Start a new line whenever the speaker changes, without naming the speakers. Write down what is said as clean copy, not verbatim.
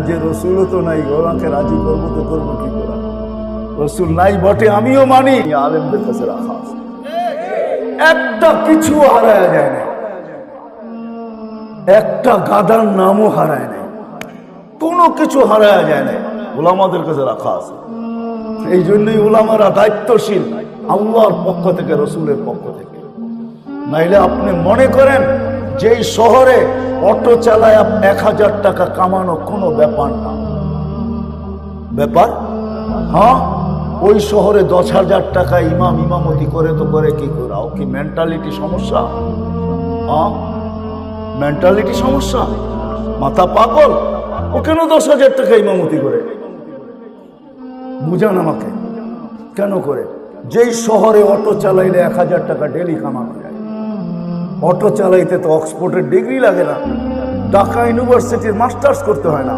যে রসুলও তো নাই, ওনাকে রাজি করবো তো করবো কি করে? রসুল নাই বটে, আমিও মানি, আলেমদের কাছে রাখা আছে। একটা কিছু হারায় যায় না, একটা গাদার নামও হারায় নাই, কোনো কিছু হারায় যায় না, ওলামাদের কাছে রাখা আছে। এই জন্যই ওলামারা দায়িত্বশীল আল্লাহর পক্ষ থেকে, রসুলের পক্ষ থেকে। নাইলে আপনি মনে করেন যেই শহরে অটো চালায় 1000 টাকা কামানো কোনো ব্যাপার না, ব্যাপার? হ্যাঁ, ওই শহরে 10,000 টাকা ইমামতি করে তো করে কি করে? ও কি মেন্টালিটি সমস্যা? হ্যাঁ, মেন্টালিটি সমস্যা, মাথা পাগল। ও কেন 10,000 টাকা ইমামতি করে? বুঝান আমাকে, কেন করে? যেই শহরে অটো চালাইলে 1000 টাকা ডেলি কামানো যায়। অটো চালাইতে তো অক্সফোর্ডের ডিগ্রি লাগে না, ঢাকা ইউনিভার্সিটির মাস্টার্স করতে হয় না।